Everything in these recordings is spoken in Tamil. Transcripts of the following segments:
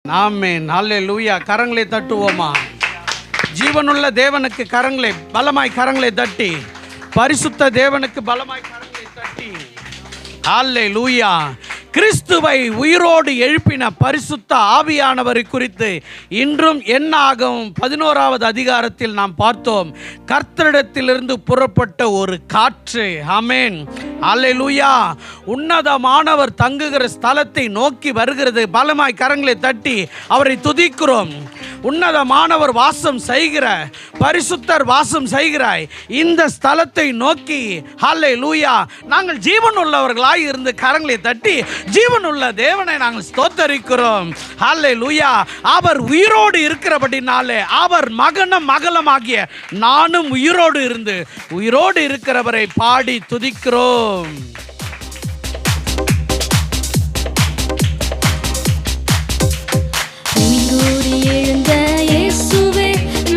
ஆமென். அல்லேலூயா. கரங்களை தட்டுவோமா? ஜீவனுள்ள தேவனுக்கு கரங்களை பலமாய் கரங்களை தட்டி, பரிசுத்த தேவனுக்கு பலமாய் கரங்களை தட்டி, அல்லேலூயா. கிறிஸ்துவை உயிரோடு எழுப்பின பரிசுத்த ஆவியானவரை குறித்து இன்றும் என்ன ஆகும் 11வது அதிகாரத்தில் நாம் பார்த்தோம். கர்த்தரிடத்திலிருந்து புறப்பட்ட ஒரு காற்று. ஆமென். அல்லேலூயா. உன்னதமானவர் தங்குகிற ஸ்தலத்தை நோக்கி வருகிறது. பலமாய் கரங்களை தட்டி அவரை துதிக்கிறோம். உன்னதமானவர் வாசம் செய்கிற, பரிசுத்தர் வாசம் செய்கிறாய் இந்த ஸ்தலத்தை நோக்கி அல்லேலூயா நாங்கள் ஜீவன் உள்ளவர்களாய் இருந்து கரங்களை தட்டி ஜீவனுள்ள தேவனை நாங்கள் ஸ்தோத்தரிக்கிறோம். அல்லேலூயா. அவர் உயிரோடு இருக்கிறபடினாலே அவர் மகனும் மகளுமாகிய நானும் உயிரோடு இருந்து உயிரோடு இருக்கிறவரை பாடி துதிக்கிறோம். எழுந்த இயேசுவே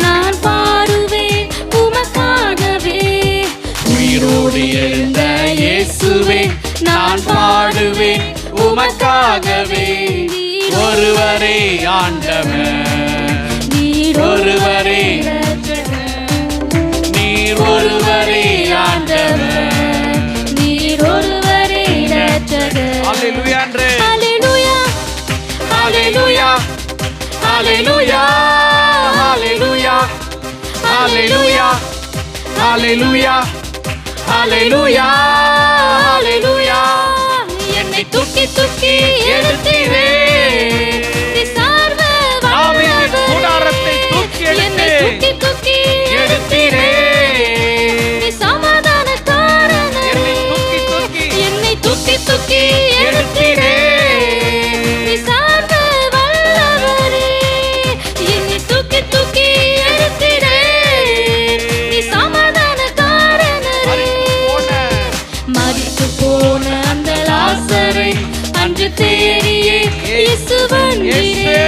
நான் பாடுவேன் உமக்காகவே. உயிரோடு எழுந்த இயேசுவே நான் பாடுவேன் உமக்காகவே. ஒருவரே ஆண்டவர், நீர் ஒருவரே, நீர் ஒருவரே ஆண்டவர், நீர் ஒருவரே இரட்சகர். அல்லேலூயா. அல்லேலூயா, அல்லேலூயா, அல்லேலூயா, அல்லேலூயா, அல்லேலூயா, அல்லேலூயா, அல்லேலூயா, அல்லேலூயா. என்னை தூக்கி தூக்கி எடுத்தீரே, சார்வ தாவீதின் கூடாரத்தை தூக்கி என்னை எடுத்து தூக்கி தூக்கி எடுத்தீரே. சமாதானக்காரனே, என்னை தூக்கி தூக்கி என்னை தூக்கி தூக்கி எடுத்தீரே. சார்வ வல்லவரே, என்னை தூக்கி தூக்கி எடுத்தீரே. சமாதானக்காரனே, மரித்து போன அந்த லாசரை அன்று தேடியே இயேசு வந்தீரே.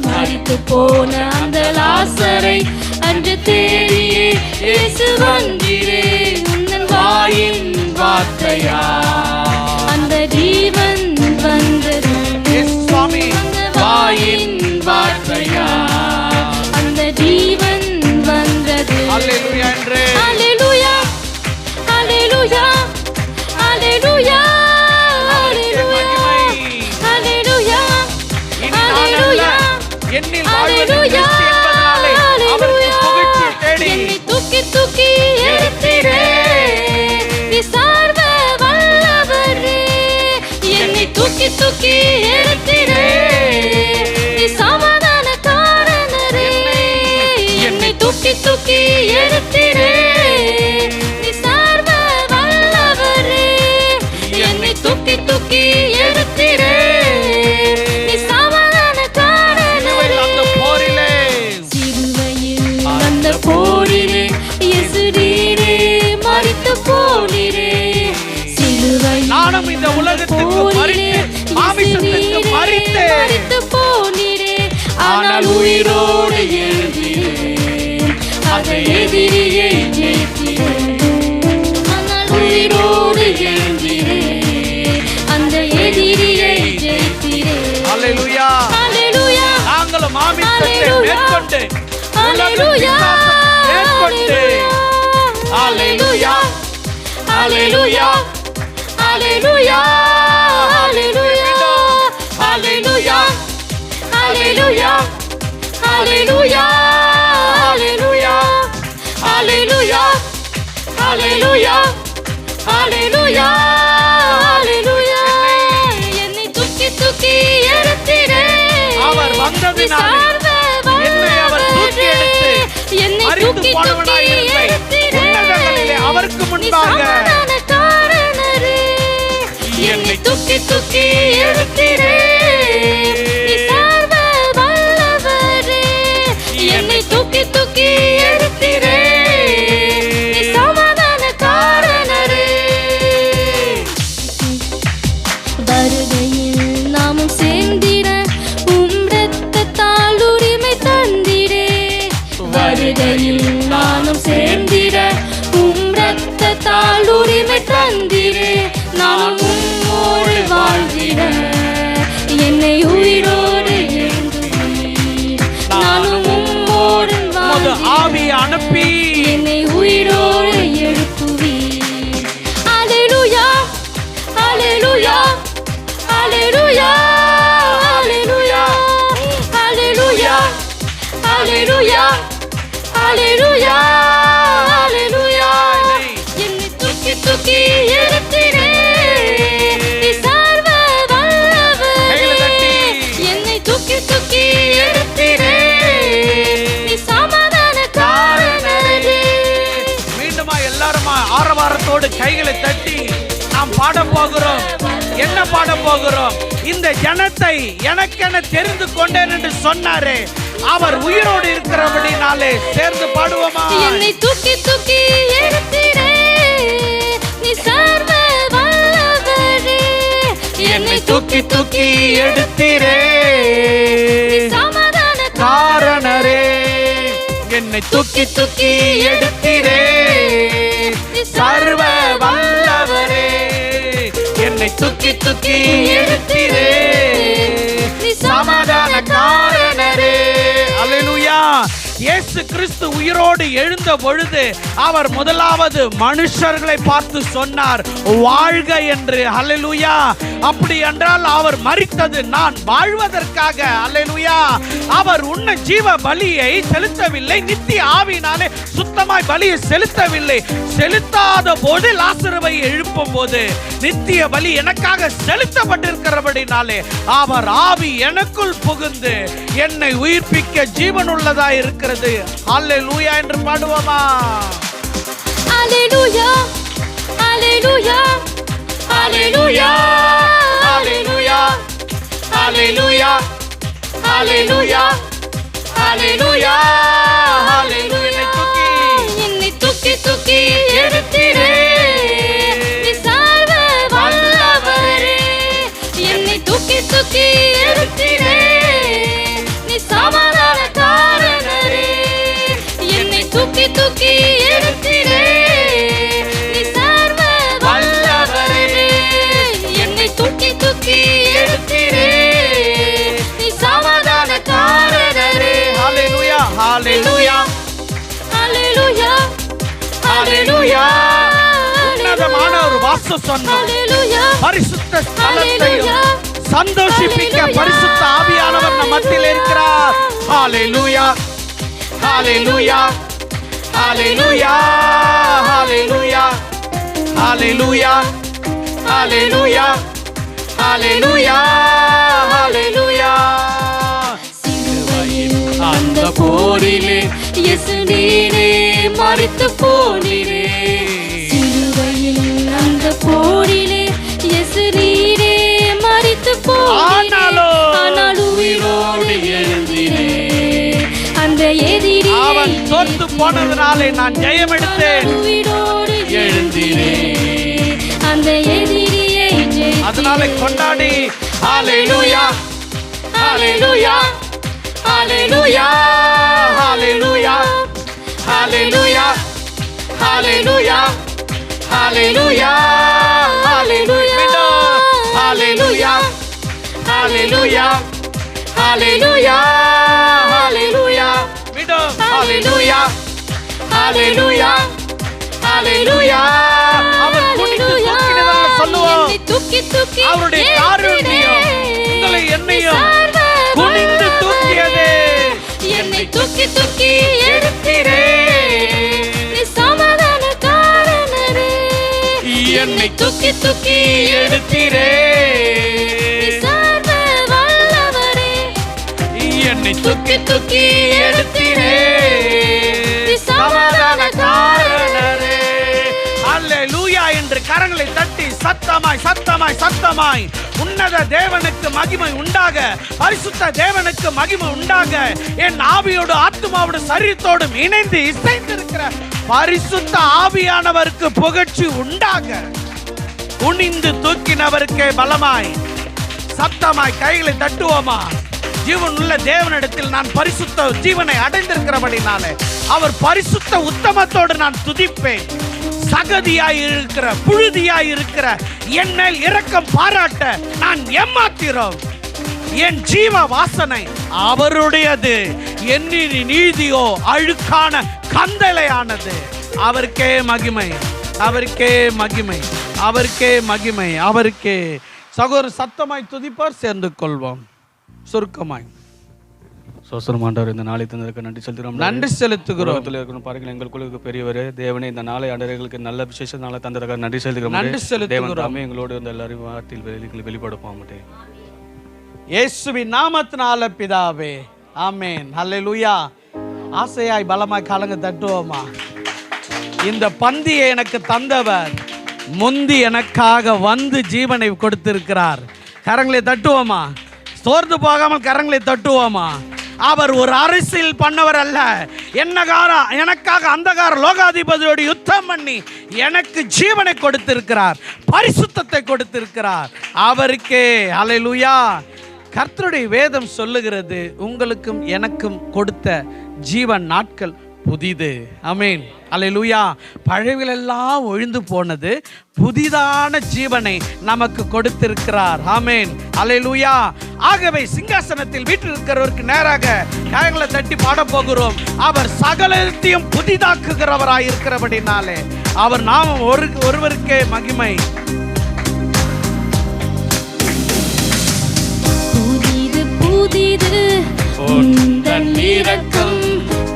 மரித்து போன அந்த லாசரை அன்று தேடியே இயேசு வந்தீரே. உந்தன் வாயின் வார்த்தையா அந்த ஜீவன் வந்தது. எஸ் சுவாமி. அந்த வாயின் வார்த்தையா அந்த ஜீவன் வந்தது. அல்லேலூயா என்று அல்லேலூயா, அல்லேலூயா, அல்லேலூயா, அல்லேலூயா, அல்லேலூயா, அல்லேலூயா, என்னில் வாழ்வது அல்லேலூயா, கிறிஸ்து என்பதனாலே அவருக்கு புகழ்ச்சி தேடி என்னை தூக்கி தூக்கி எடுத்தீரே. நீ சார்வ வல்லவரே, என்னை தூக்கி தூக்கி எடுத்தீரே. நீ சமாதானக்காரனரே, என்னை தூக்கி தூக்கி எடுத்தீரே. நீ சார்வ வல்லவரே, என்னை தூக்கி தூக்கி எடுத்தீரே. நீ சமாதானக்காரனரே. அந்த போரிலே சிலுவையில் அந்த போரிலே இயேசு நீரே மரித்து போனீரே. சிலுவையில் நானும் இந்த உலகத்துக்கு மரித்து மாமிசத்துக்கு மரித்தேன். மரித்து போனீரே. ஆனால் உயிரோடு எழுந்தீரேன், அதை எதிரியை ஜெயித்தீரேன். ஆனால் உயிரோடு எழுந்தீரேன், அந்த எதிரியை ஜெயித்தீரேன். அல்லேலூயா. அல்லேலூயா, நாங்களும் மாமிசத்தை அல்லேலூயா, மேற்கொண்டு அல்லேலூயா, மேற்கொண்டு அல்லேலூயா, அல்லேலூயா, அல்லேலூயா, அல்லேலூயா, அல்லேலூயா, அல்லேலூயா, அல்லேலூயா, அல்லேலூயா, அல்லேலூயா, அல்லேலூயா, அல்லேலூயா, அல்லேலூயா. என்னை தூக்கி தூக்கி எடுத்தீரே. அவர் வந்ததினாலே என்னை அவர் தூக்கி எடுத்து என்னை மரித்து தூக்கி போனவனாய் தூக்கி இருந்தேன். எடுத்தீரே. உன்னதங்களிலே அவருக்கு நீ முன்பாக சமாதானக்காரனரே, என்னை தூக்கி தூக்கி எடுத்தீரே. நீ சார்வ வல்லவரே, என்னை தூக்கி தூக்கி எடுத்தீரே. நீ சமாதானக்காரனரே. வருகையில் நாமும் சேர்ந்திட இரத்தத்தால் உரிமை தந்திரே. வருகையில் நானும் சேர்ந்திட இரத்தத்தால் உரிமை தந்திரே. நான் உம்மோடு வாழ்ந்திட ஹalleluya ஹalleluya என்னை தூக்கி தூக்கி எடுத்திரே நீ சர்வ வல்லவரே என்னை தூக்கி தூக்கி எடுத்திரே நீ சமாதானக்காரனே மீண்டுமா எல்லாரும் ஆரவாரத்தோடு கைகளை தட்டி நாம் பாட போகிறோம். என்ன பாட போகிறோம்? இந்த ஜனத்தை எனக்கென தெரிந்து கொண்டேன் என்று சொன்னாரே, அவர் உயிரோடு இருக்கிறபடினாலே சேர்ந்து பாடுவோமா? என்னை தூக்கி தூக்கி எடுத்திரே நீ சர்வ வல்லவரே என்னை தூக்கி தூக்கி எடுத்திரே சமாதானக்காரனே என்னை தூக்கி தூக்கி எடுத்திரே சர்வ வல்லவரே என்னை தூக்கி தூக்கி எடுத்திரே சமாதானக்காரனே. அல்லேலூயா. இயேசு கிறிஸ்து உயிரோடு எழுந்த பொழுது அவர் முதலாவது மனுஷர்களை பார்த்து சொன்னார் வாழ்க என்று. அல்லேலூயா. அப்படி என்றால் அவர் மரித்தது நான் வாழ்வதற்காக. அல்லேலூயா. அவர் உன்ன ஜீவ பலியை செலுத்தவில்லை, நித்திய ஆவியினாலே சுத்தமாய் பலியை செலுத்தவில்லை. செலுத்தாத போது லாசருவை எழுப்பும் போது நித்திய பலி எனக்காக செலுத்தப்பட்டிருக்கிறபடினாலே அவர் ஆவி எனக்குள் புகுந்து என்னை உயிர்ப்பிக்க ஜீவனுள்ளதா இருக்கிறது. அல்லேலூயா என்று பாடுவோமா? அல்லேலூயா அல்லேலூயா அல்லேலூயா அல்லேலூயா அல்லேலூயா அல்லேலூயா அல்லேலூயா அல்லேலூயா. என்னை தூக்கி தூக்கி எடுத்திரே நீ சர்வ வல்லவரே என்னை தூக்கி தூக்கி எடுத்திரே நீ சமாதானக்காரனே என்னை தூக்கி தூக்கி எடுத்திரே நீ சர்வ வல்லவரே என்னை தூக்கி தூக்கி எடுத்திரே நீ சமாதானக்காரனே. ஹalleluya ஹalleluya ஹalleluya ஹalleluya. உன்னதமான ஒரு வாசம் சொன்னார். பரிசுத்த ஸ்தலத்தையும் சந்தோஷிப்பிக்க பரிசுத்த ஆவியானவர் நம் மத்தியில் இருக்கிறார். ஹalleluya ஹalleluya ஹalleluya ஹalleluya ஹalleluya ஹalleluya ஹalleluya ஹalleluya. சிலுவையில் அந்த போரிலே இயேசு நீரே மரித்து போனீரே சிலுவையில் அந்த போரிலே இயேசு நீரே மரித்து போனீரே ஆனால் உயிரோடு எழுந்தீரே அந்த எதிரி அவன் தோற்று போனதனாலே நான் ஜெயம் எடுத்தேன். உயிரோடு எழுந்தீரே அந்த எதிரியை அதனால கொண்டாடி ஹalleluya ஹalleluya ஹalleluya ஹalleluya ஹalleluya ஹalleluya ஹalleluya ஹalleluya ஹalleluya ஹalleluya ஹalleluya ஹalleluya ஹalleluya ஹalleluya ஹalleluya. அவர் குனிந்து தூக்கினதாக சொல்லுவோம். அவருடைய காருண்யம் உங்களை என்னையும் குனிந்து தூக்கியதே. என்னை தூக்கி தூக்கி எடுத்திரே நீ சமாதானக்காரனே என்னை தூக்கி தூக்கி எடுத்திரே நீ சர்வ வல்லவரே என்னை தூக்கி தூக்கி எடுத்திரே நீ சமாதானக்காரனே. அல்லேலூயா என்று கரங்களை தட்டி சத்தமாய் சத்தமாய் சத்தமாய் உன்னத தேவனுக்கு மகிமை உண்டாக, பரிசுத்த தேவனுக்கு மகிமை உண்டாக, என் ஆவியோடு ஆத்துமாவோடு சரீரத்தோடும் இணைந்து இசைந்திருக்கிற பரிசுத்த ஆவியானவருக்கு புகழ்ச்சி உண்டாக. குனிந்து தூக்கினவருக்கே பலமாய் சத்தமாய் கைகளை தட்டுவோமா? ஜீவன் உள்ள தேவனிடத்தில் நான் பரிசுத்த ஜீவனை அடைந்திருக்கிறபடினாலே அவர் பரிசுத்த உத்தமத்தோடு நான் துதிப்பேன். சகதியாய் இருக்கிற புழுதியாய் இருக்கிற என் மேல் இரக்கம் பாராட்ட நான் ஏமாத்திரோம். என் ஜீவ வாசனை அவருடையது, என் நீதியோ அழுக்கான கந்தளையானது. அவருக்கே மகிமை, அவருக்கே மகிமை, அவருக்கே மகிமை, அவருக்கே. சகோதரர் சத்தமாய் துதிப்பார், சேர்ந்து கொள்வோம். சுருக்கமாய் சோசரம் ஆண்டவர் இந்த நாளை தந்ததற்கு நன்றி செலுத்துகிறோம். நன்றி செலுத்துகிறோம். இருக்கணும் பாருங்கள் எங்களுக்குள்ள பெரியவரே தேவனே, இந்த நாளை ஆண்டவர்களுக்கு நல்ல விசேஷ நாளை தந்ததற்காக நன்றி செலுத்துகிறோம். நன்றி செலுத்துகிறோம். எங்களோடு இந்த எல்லாரும் வார்த்தையில் வெளிப்படுப்போம். இயேசுவின் நாமத்தினால பிதாவே, ஆமென். ஹல்லேலூயா. ஆசையாய் பலமாய் கலங்க தட்டுவோமா? இந்த பந்தியை எனக்கு தந்தவர் முந்தி எனக்காக வந்து ஜீவனை கொடுத்திருக்கிறார். கரங்களை தட்டுவோமா? சோர்ந்து போகாமல் கரங்களை தட்டுவோமா? அவர் ஒரு அரசியல் பண்ணவர் அல்ல. எனக்காக அந்தகார லோகாதிபதியோடு யுத்தம் பண்ணி எனக்கு ஜீவனை கொடுத்திருக்கிறார், பரிசுத்தத்தை கொடுத்திருக்கிறார். அவருக்கே ஹல்லேலூயா. கர்த்தருடைய வேதம் சொல்லுகிறது, உங்களுக்கும் எனக்கும் கொடுத்த ஜீவன் நாட்கள் புதிது. ஆமென். அல்லேலூயா. பழையவெல்லாம் ஒழிந்து போனது, புதிதான ஜீவனை நமக்கு கொடுத்திருக்கிறார். ஆமென். அல்லேலூயா. ஆகவே சிங்காசனத்தில் வீற்றிருக்கிறவருக்கு நேராக கைகளை தட்டி பாட போகிறோம். அவர் சகலத்தையும் புதிதாக்குகிறவராய் இருக்கிறபடினாலே அவர் நாமம் ஒருவருக்கே மகிமை. புதிது புதிது உந்தன் இரக்கம்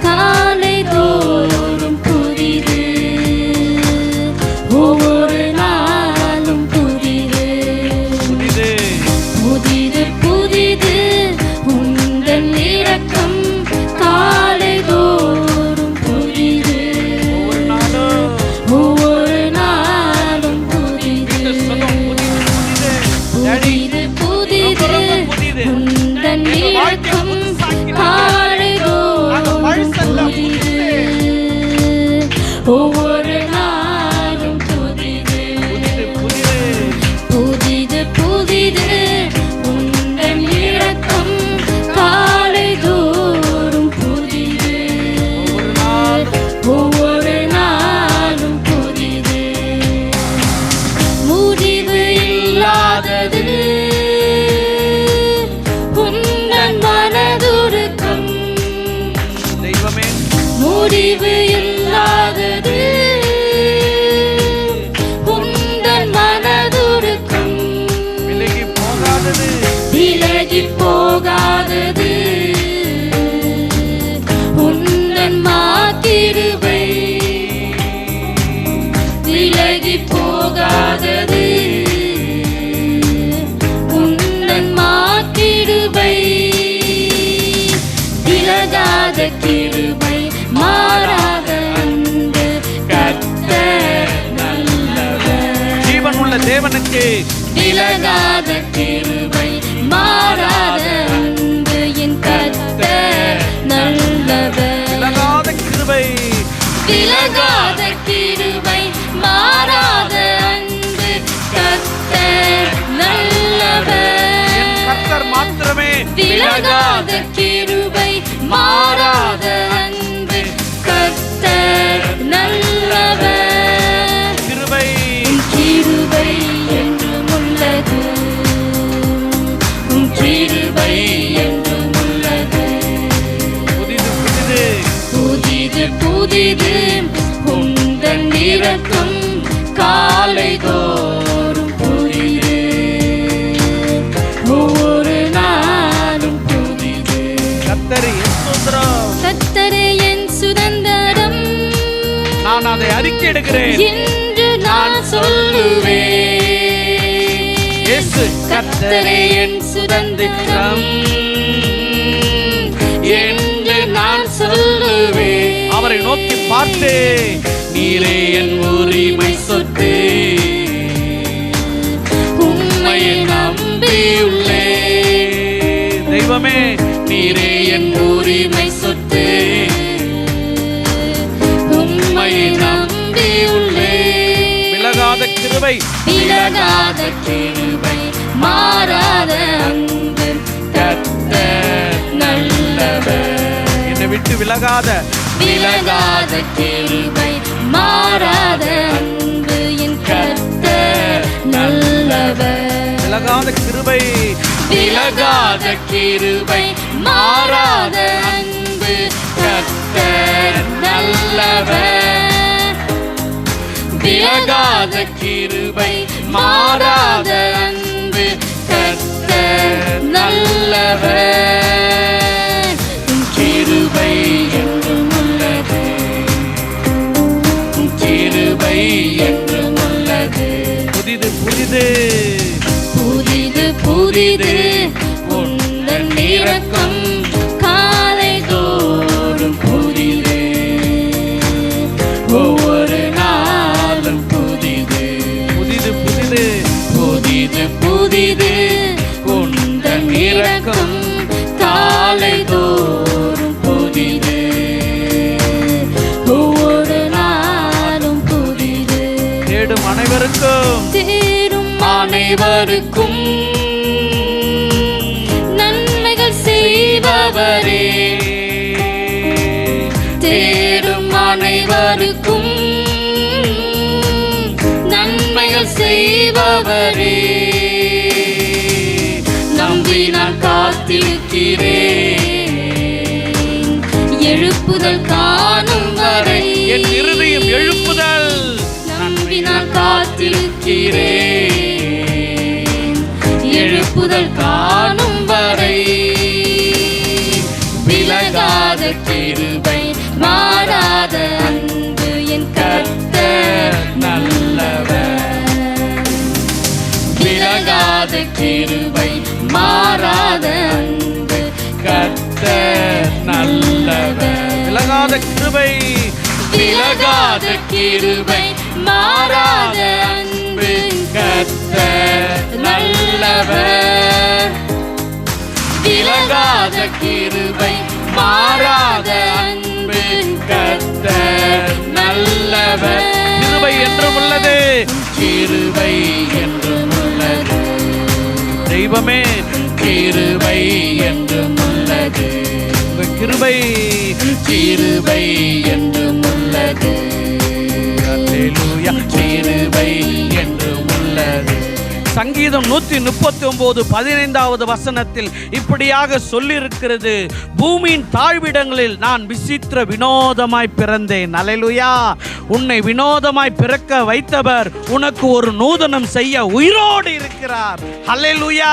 காலை தோறும் புதிது, ஒவ்வொரு நாளும் புதிது. புதிது புதிது புதிது உந்தன் இரக்கம் காலை தோறும் புதிது, ஒவ்வொரு நாளும் புதிது. புதிது புதிது உந்தன் இரக்கம் காலை தோறும் புதிது, ஒவ்வொரு நாளும் புதிது. புதிது புதிது உந்தன் இரக்கம் காலை தோறும் புதிது, ஒவ்வொரு நாளும் புதிது. முடிவு இல்லாதது உந்தன் மனதுருக்கம், தெய்வமே. முடிவு இல்லாதது உந்தன் மனதுருக்கம், விலகி போகாதது விலகி போகாதது உந்தன் மாக்கிருபை, விலகி போகாதது உந்தன் மாக்கிருபை, விலகாத கிருபை மாறாத அன்பு கர்த்தர் நல்லவர். ஜீவன் உள்ள தேவனுக்கு விலகாத கிருபை மாறாத அன்பு என் கர்த்தர் நல்லவர். விலகாத கிருபை, விலகாத கிருபை மாறாத அன்பு கர்த்தர் நல்லவர். கர்த்தர் மாத்திரமே. விலகாத கிருபை மாறாத அன்பு கர்த்தர் நல்லவர். கிருபை கிருபை என்றும் உள்ளது, கிருபை என்றும் உள்ளது. புதிது புதிது புதிது புதிது உந்தன் இரக்கம் காலை தோறும் புதிது, ஒவ்வொரு நாளும் புதிது. கர்த்தரே என் சுதந்திரம், கர்த்தரே என் சுதந்திரம், நான் அதை அறிக்கையிடுகிறேன் என்று நான் சொல்லுவேன். இயேசு கர்த்தரே என் சுதந்திரம் என்று நான் சொல்லுவேன். அவரை நோக்கி பார்த்து, நீரே என் உரிமை சொத்து, உம்மையை நம்பியுள்ளே. தெய்வமே. நீரே என் உரிமை சொத்து, உம்மையை நம்பியுள்ளே. விலகாத கிருபை, விலகாத கிருபை மாறாத அன்பு கர்த்தர் நல்லவர். என்னை விட்டு விலகாத விலகாத கிருபை மாறாத அன்பு என் கர்த்தர் நல்லவர். விலகாத கிருபை, விலகாத கிருபை மாறாத அன்பு கர்த்தர் நல்லவர். விலகாத கிருபை மாறாத அன்பு கர்த்தர் நல்லவர். புதிது உந்தன் இரக்கம் காலை தோறும் புதிது ஒவ்வொரு நாளும் புதிது புதிது புதிது புதிது புதிது உந்தன் இரக்கம் காலை தோறும் புதிது ஒவ்வொரு நாளும் புதிது தேடும் அனைவருக்கும் நன்மைகள் செய்பவரே தேடும் அனைவருக்கும் நன்மைகள் செய்பவரே நம்பி நான் காத்திருக்கிறேன் எழுப்புதல் காணும் வரை என் இருதயம் எழுப்புதல் நம்பி நான் காத்திருக்கிறேன் எழுப்புதல் காணும் வரை விலகாத கிருபை மாறாத அன்பு என் கர்த்தர் நல்லவர் விலகாத கிருபை மாறாத அன்பு கர்த்தர் நல்லவர் விலகாத கிருபை விலகாத கிருபை மாறாத அன்பு கர்த்தர் நல்லவர் விலகாத கிருபை மாறாத அன்பு கர்த்தர் நல்லவர் கிருபை என்றும் உள்ளது கிருபை என்றும் உள்ளது தெய்வமே கிருபை என்றும் உள்ளது கிருபை கிருபை என்றும் உள்ளது அல்லேலூயா கிருபை என்றும் உள்ளது சங்கீதம் 139:15 வசனத்தில் இப்படியாக சொல்லியிருக்கிறது, பூமியின் தாழ்விடங்களில் நான் விசித்திர வினோதமாய் பிறந்தேன். அல்லேலூயா. உன்னை வினோதமாய் பிறக்க வைத்தவர் உனக்கு ஒரு நூதனம் செய்ய உயிரோடு இருக்கிறார். அல்லேலூயா.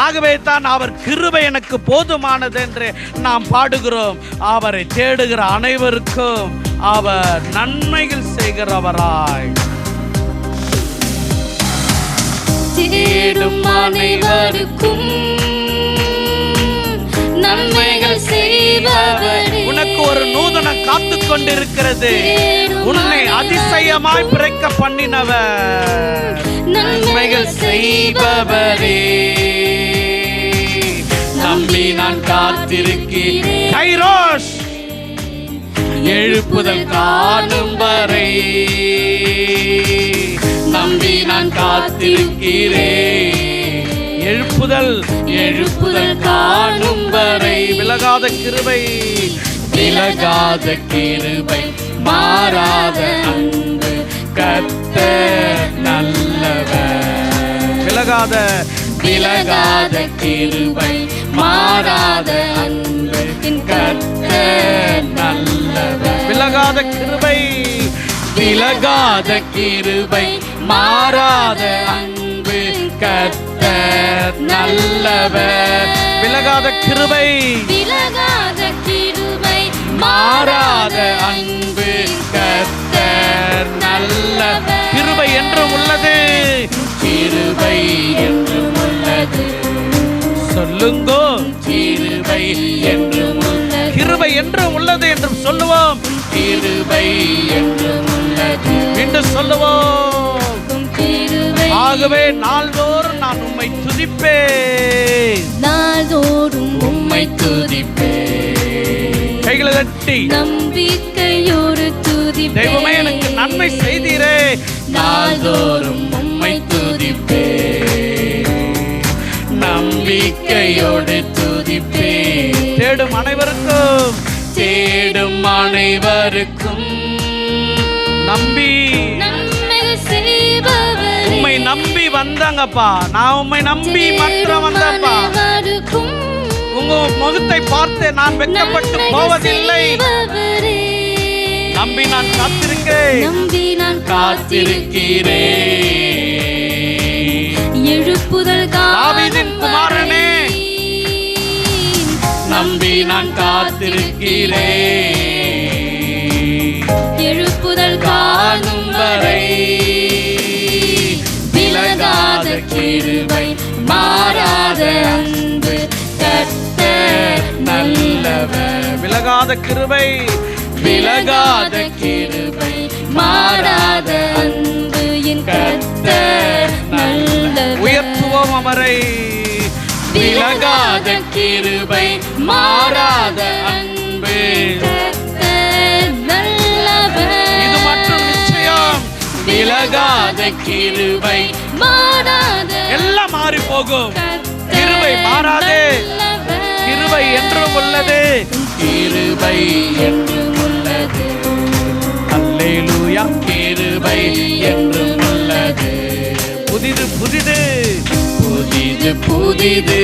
ஆகவே தான் அவர் கிருபை எனக்கு போதுமானது என்று நாம் பாடுகிறோம். அவரை தேடுகிற அனைவருக்கும் அவர் நன்மைகள் செய்கிறவராய் தேடும் அனைவருக்கும் நன்மைகள் செய்பவரே உனக்கு ஒரு நூதனம் காத்து கொண்டிருக்கிறது. உன்னை அதிசயமாய் பிறக்க பண்ணினவர் நன்மைகள் செய்பவரே நம்பி நான் காத்திருக்கிறேன் கைரோஷ் எழுப்புதல் காணும் வரை நம்பி நான் காத்திருக்கிறேன் எழுப்புதல் காணும் வரை விலகாத கிருபை விலகாத கிருபை மாறாத அன்பு கர்த்தர் நல்லவர் விலகாத கிருபை மாறாத அன்பு கர்த்தர் நல்லவர் விலகாத கிருபை விலகாத கிருபை மாறாத அன்பு கர்த்தர் நல்லவர் விலகாத கிருபை விலகாத கிருபை மாறாத அன்பு கர்த்தர் நல்லவர் கிருபை என்றும் உள்ளது கிருபை என்றும் உள்ளது சொல்லுங்கோ கிருபை என்றும் உள்ளது கிருபை என்றும் உள்ளது என்றும் சொல்லுவோம். கிருபை என்றும் உள்ளது என்று சொல்லுவோம். கிருபை ஆகவே நாள்தோறும் நான் உம்மை துதிப்பேன். நாள்தோறும் உம்மை துதிப்பேன் கைகளை தட்டி நம்பிக்கையோடு துதிப்பேன் தெய்வமே எனக்கு நன்மை செய்தீரே. நாள்தோறும் உம்மை துதிப்பேன் நம்பிக்கையோடு துதிப்பேன் தேடும் அனைவருக்கும் தேடும் அனைவருக்கும் நம்பி உம்மை நம்பி வந்தாங்கப்பா. நான் உம்மை நம்பி மாத்திரம் வந்தப்பா. உங்க முகத்தை பார்த்து நான் வெட்கப்பட்டு போவதில்லை. நம்பி நான் காத்திருக்கிறேன் எழுப்புதல் தாவீதின் குமாரனே நம்பி நான் காத்திருக்கிறேன் எழுப்புதல் காணும் வரை விலகாத கிருபை மாறாத கிருபை, விலகாத கிருபை, மாறாத அன்பு என் கர்த்தர் நல்லவர். உயர்த்துவோம் அவரை. விலகாத கிருபை, மாறாத அன்பு கர்த்தர் நல்லவர். இது மட்டும் நிச்சயம். விலகாத கிருபை, மாறாத எல்லாம் மாறி போகும். கிருபை மாறாது. கிருபை என்றும் உள்ளது. கிருபை என்றும் உள்ளது. அல்லேலூயா. கிருபை என்றும் உள்ளது. புதிது புதிது புதிது புதிது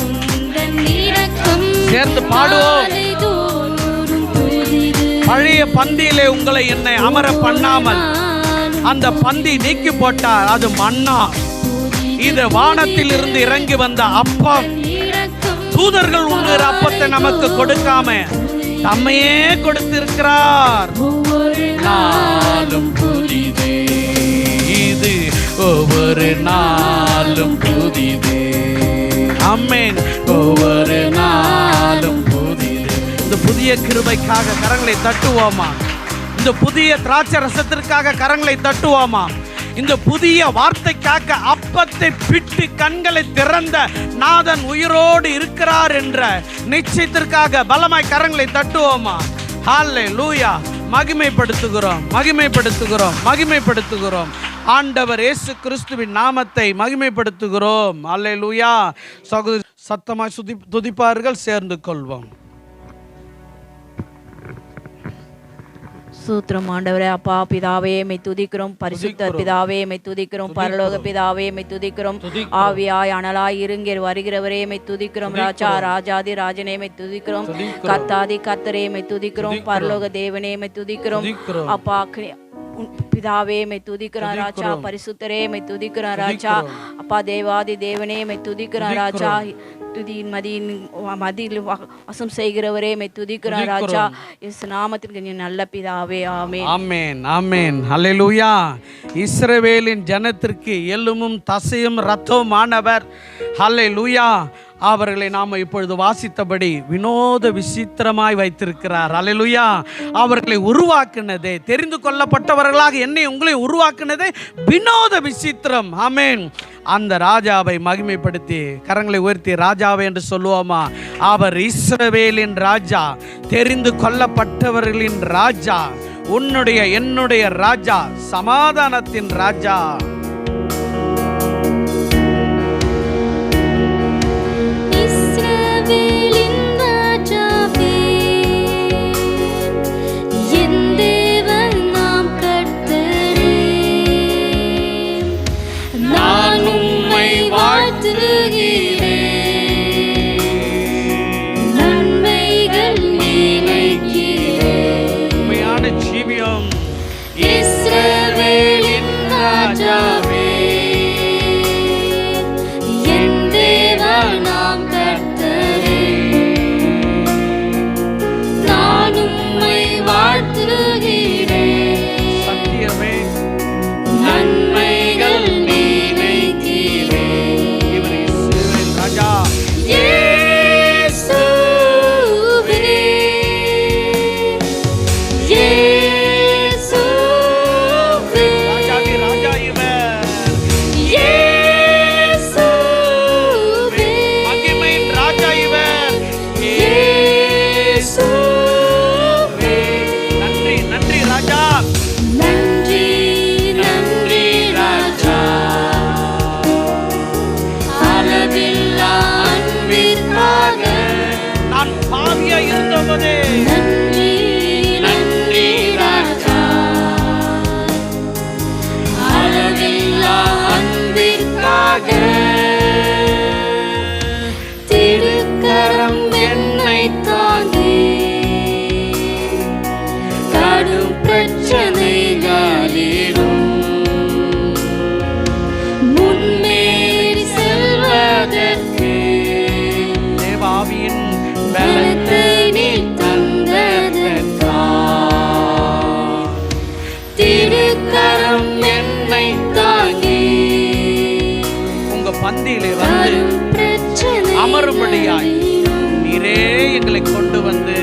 உந்தன் இரக்கம். சேர்ந்து பாடுவோம். நாள்தோறும் புதிது. பழைய பந்தியிலே உங்களை என்னை அமர பண்ணாமல் அந்த பந்தி நீக்கி போட்டார். அது மன்னா. இது வானத்தில் இருந்து இறங்கி வந்த அப்பம். தூதர்கள் உண்ணுகிற அப்பத்தை நமக்கு கொடுக்காம தம்மையே கொடுத்திருக்கிறார். நாளும் புதிது. இது ஒவ்வொரு நாளும் புதிது. ஆமென். ஒவ்வொரு நாளும் புதிது. இந்த புதிய கிருபைக்காக கரங்களை தட்டுவோமா? இந்த புதிய திராட்சை ரசத்திற்காக கரங்களை தட்டுவோமா? இந்த புதிய வார்த்தைக்காக அப்பத்தை பிட்டு கண்களை திறந்த நாதன் உயிரோடு இருக்கிறார் என்ற நிச்சயத்திற்காக பலமாய் கரங்களை தட்டுவோமா? ஹல்லேலூயா. மகிமைப்படுத்துகிறோம், மகிமைப்படுத்துகிறோம், மகிமைப்படுத்துகிறோம். ஆண்டவர் இயேசு கிறிஸ்துவின் நாமத்தை மகிமைப்படுத்துகிறோம். ஹல்லேலூயா. சகோதரி சத்தமாய் துதிப்பார்கள். சேர்ந்து கொள்வோம். சூத்திரம் ஆண்டவரே. அப்பா பிதாவே மை துதிக்கிறோம். பரிசுத்த பிதாவே மை துதிக்கிறோம். பரலோக பிதாவே மை துதிக்கிறோம். ஆவியாய் அனலாய் இருங்கீர் வருகிறவரே மை துதிக்கிறோம். ராஜா ராஜாதி ராஜனே மை துதிக்கிறோம். கர்த்தாதி கர்த்தரே மை துதிக்கிறோம். பரலோக தேவனே மை துதிக்கிறோம். அப்பா பிதாவே மை துதிக்கிறோம் ராஜா. பரிசுத்தரே மை துதிக்கிறோம் ராஜா. அப்பா தேவாதி தேவனே மை துதிக்கிறோம் ராஜா. துதியின் மதியில் வசம் செய்கிறவரே மை துதிக்கிறோம் ராஜா. இயேசு நாமத்திற்கு நல்ல பிதாவே. ஆமென். ஆமென். ஆமென். ஹல்லேலூயா. இஸ்ரவேலின் ஜனத்திற்கு எலும்பும் தசையும் இரத்தமானவர். ஹல்லேலூயா. அவர்களை நாம் இப்பொழுது வாசித்தபடி வினோத விசித்திரமாய் வைத்திருக்கிறார். அல்லேலூயா. அவர்களை உருவாக்குனதே, தெரிந்து கொள்ளப்பட்டவர்களாக என்னை உங்களை உருவாக்குனதே வினோத விசித்திரம். ஆமென். அந்த ராஜாவை மகிமைப்படுத்தி கரங்களை உயர்த்தி ராஜாவை என்று சொல்லுவோமா? அவர் இஸ்ரவேலின் ராஜா, தெரிந்து கொள்ளப்பட்டவர்களின் ராஜா, உன்னுடைய என்னுடைய ராஜா, சமாதானத்தின் ராஜா. பந்தியிலே வந்து அமரும்படியாய் நீரே எங்களை கொண்டு வந்து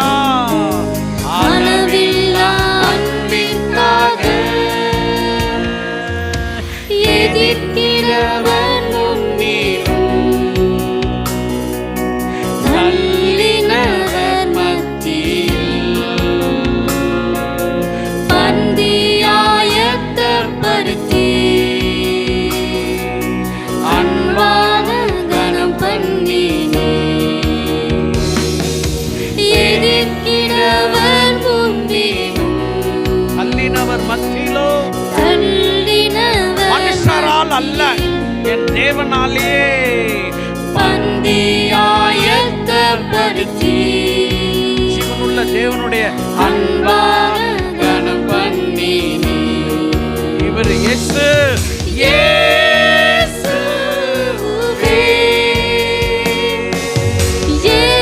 அல்லேலூயா. அளவில்லா அன்பிற்காக எதிர்க்கிறவர் முன்னிலும் தள்ளினவர் மத்தியில் பந்தியாயத்தப்படுத்தி அன்பான கனம் பண்ணினே எதிர்க்கிறவர் முன்னிலும் தள்ளினவர் மத்தியிலோ தள்ளினவர் மனுஷரால் அல்ல என் தேவனாலே பந்தியாயத்தப்படுத்தி ஜீவனுள்ள தேவனுடைய அன்பான கனம் பண்ணினே இவர் இயேசு.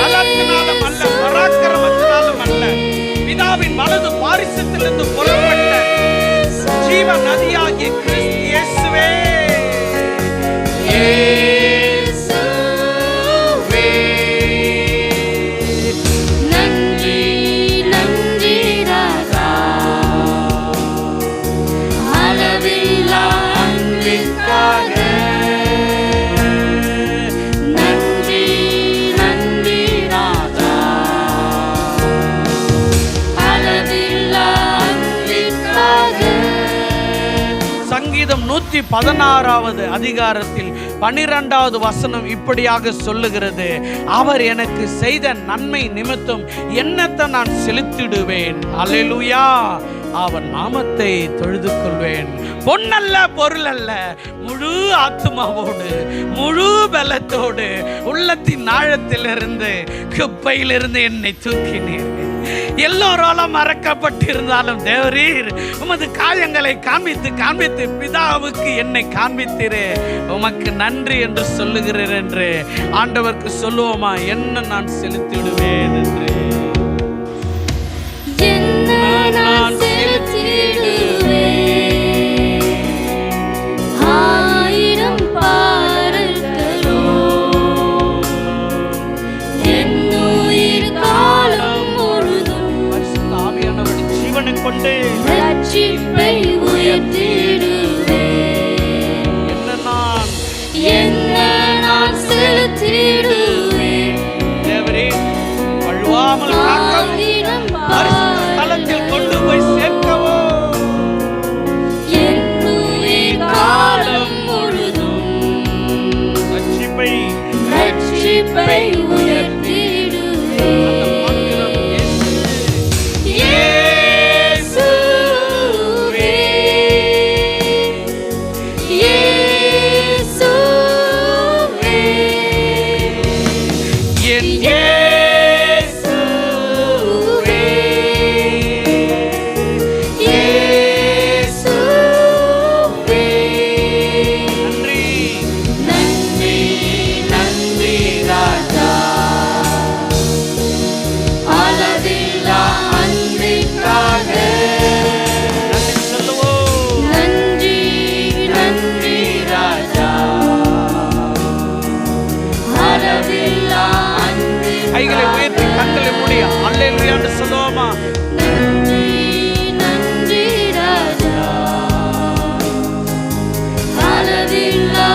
பலத்தினாலும் அல்ல, பராக்கிரமத்தினாலும் அல்ல, பிதாவின் வலது பாரிசத்திலிருந்து புறப்பட்ட ஜீவ நதியாகிய கிறிஸ்து இயேசுவே. நன்றி நன்றி ராஜா அளவில்லா அன்பிற்காக நன்றி நன்றி ராஜா அளவில்லா அன்பிற்காக. சங்கீதம் 116வது அதிகாரத்தில் 12வது வசனம் இப்படியாக சொல்லுகிறது, அவர் எனக்கு செய்த நன்மை நிமித்தம் என்னத்தை நான் செலுத்திடுவேன். அல்லேலூயா. அவர் நாமத்தை தொழுது கொள்வேன். பொன்னல்ல பொருள் அல்ல, முழு ஆத்மாவோடு முழு பலத்தோடு உள்ளத்தின் ஆழத்திலிருந்து குப்பையிலிருந்து என்னை தூக்கினீர். எல்லோராலும் மறக்கப்பட்டிருந்தாலும் தேவரீர் உமது காயங்களை காண்பித்து காண்பித்து பிதாவுக்கு என்னை காண்பித்தீரே, உமக்கு நன்றி என்று சொல்லுகிறேன் என்று ஆண்டவருக்கு சொல்லுவோமா? என்ன நான் செலுத்திடுவேன் என்று. என்ன நான் செலுத்திடுவேன் ஆயிரம் பாடல்களோ என் உயிர் காலம் முழுதும் பரிசுத்த ஆவியானவர் ஜீவனை கொண்டு ரட்சிப்பை உயர்த்திடுவேன். என்ன நான் செலுத்திடுவேன் தேவரே வழுவாமல் காக்கவும் ஆயிரம் பரிசுத்த ஸ்தலத்தில் கொண்டு போய் சேர்க்கவோ என் உயிர் காலம் முழுதும் ரட்சிப்பை ரட்சிப்பை உயர்த்திடுவேன். இயேசுவே இயேசுவே என் இயேசுவே. இயேசுவே நன்றி நன்றி நன்றி ராஜா அளவில்லா அன்பிற்காக நன்றி சொல்லுவோம். நன்றி நன்றி ராஜா அளவில்லா அன்பிற்காக கைகளை உயர்த்தி கண்களை மூடி அல்லேலூயா என்று சொல்லுவோமா? நன்றி நன்றி ராஜா அளவில்லா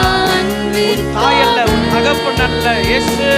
தாய் அல்ல, அன்பிற்காக உன் தகப்பன் அல்ல, இயேசு